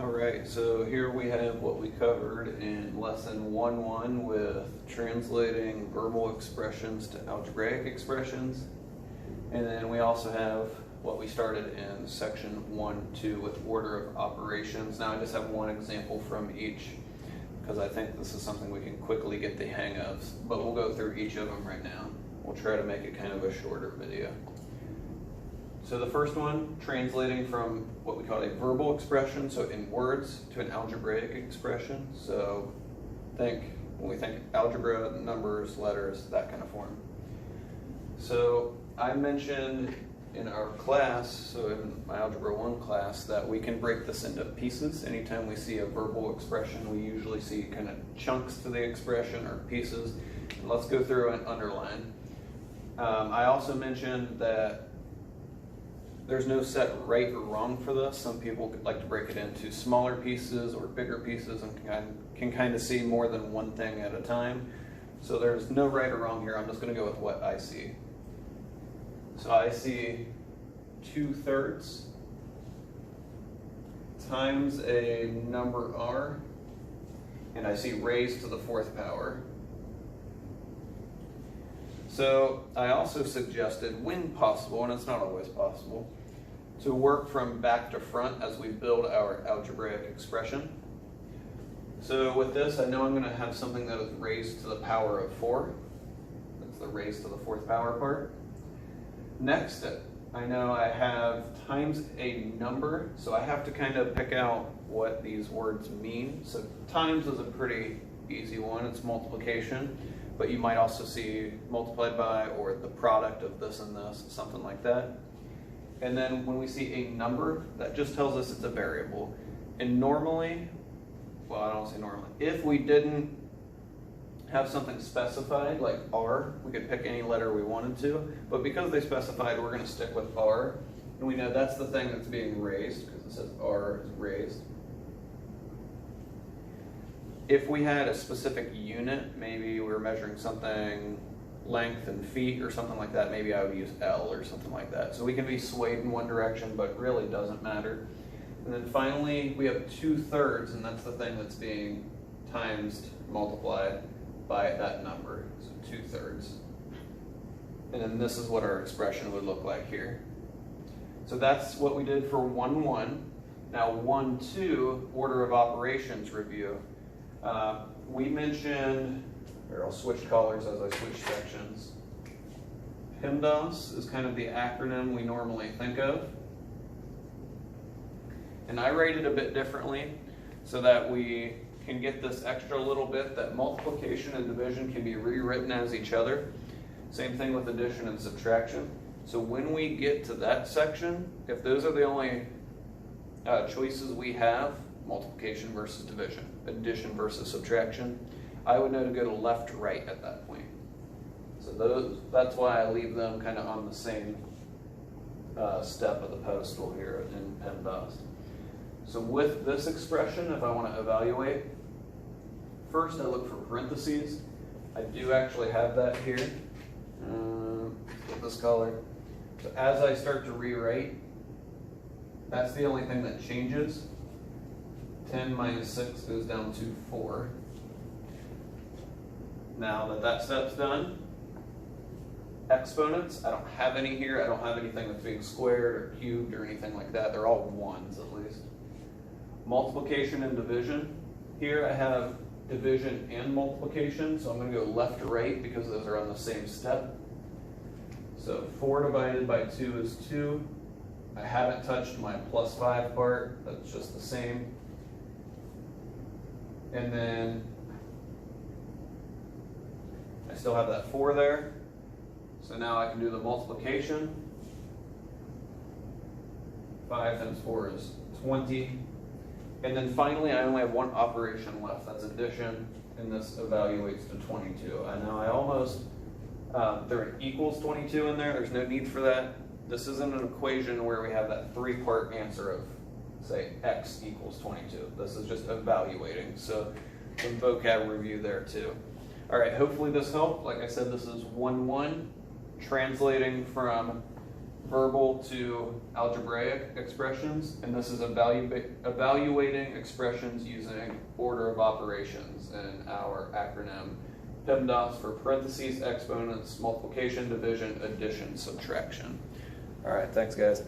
Alright, so here we have what we covered in lesson 1-1 with translating verbal expressions to algebraic expressions. And then we also have what we started in section 1-2 with order of operations. Now I just have one example from each because I think this is something we can quickly get the hang of, but we'll go through each of them right now. We'll try to make it kind of a shorter video. So the first one, translating from what we call a verbal expression, so in words, to an algebraic expression. So when we think algebra, numbers, letters, that kind of form. So I mentioned in our class, so in my Algebra 1 class, that we can break this into pieces. Anytime we see a verbal expression, we usually see kind of chunks to the expression or pieces. And let's go through and underline. I also mentioned that there's no set right or wrong for this. Some people like to break it into smaller pieces or bigger pieces and can kind of see more than one thing at a time. So there's no right or wrong here. I'm just going to go with what I see. So I see 2/3 times a number r, and I see raised to the 4th power. So I also suggested, when possible, and it's not always possible, to work from back to front as we build our algebraic expression. So with this, I know I'm going to have something that is raised to the power of 4. That's the raised to the 4th power part. Next, I know I have times a number, so I have to kind of pick out what these words mean. So times is a pretty easy one, it's multiplication, but you might also see multiplied by or the product of this and this, something like that. And then when we see a number, that just tells us it's a variable. And normally, well, I don't say normally, if we didn't have something specified like R, we could pick any letter we wanted to, but because they specified, we're going to stick with R, and we know that's the thing that's being raised because it says R is raised. If we had a specific unit, maybe we were measuring something length in feet or something like that, maybe I would use L or something like that. So we can be swayed in one direction, but really doesn't matter. And then finally, we have 2/3, and that's the thing that's being times multiplied by that number, so 2/3. And then this is what our expression would look like here. So that's what we did for 1-1. Now 1-2, order of operations review. We mentioned, or I'll switch colors as I switch sections. PEMDAS is kind of the acronym we normally think of. And I rate it a bit differently so that we can get this extra little bit that multiplication and division can be rewritten as each other. Same thing with addition and subtraction. So when we get to that section, if those are the only choices we have, multiplication versus division, addition versus subtraction, I would know to go to left to right at that point. So that's why I leave them kind of on the same step of the pedestal here in PEMDAS. So with this expression, if I want to evaluate, first I look for parentheses. I do actually have that here with this color. So as I start to rewrite, that's the only thing that changes. 10 minus 6 goes down to 4. Now that that step's done, exponents, I don't have any here. I don't have anything that's being squared or cubed or anything like that. They're all ones at least. Multiplication and division. Here I have division and multiplication, so I'm going to go left to right because those are on the same step. So 4 divided by 2 is 2. I haven't touched my +5 part, that's just the same. And then I still have that 4 there. So now I can do the multiplication. 5 times 4 is 20. And then finally, I only have one operation left, that's addition, and this evaluates to 22. I know I almost, there equals 22 in there, there's no need for that. This isn't an equation where we have that 3-part answer of, say, x equals 22. This is just evaluating, so some vocab review there too. All right, hopefully this helped. Like I said, this is 1-1, translating from verbal to algebraic expressions, and this is evaluating expressions using order of operations in our acronym PEMDAS for parentheses, exponents, multiplication, division, addition, subtraction. All right, thanks guys.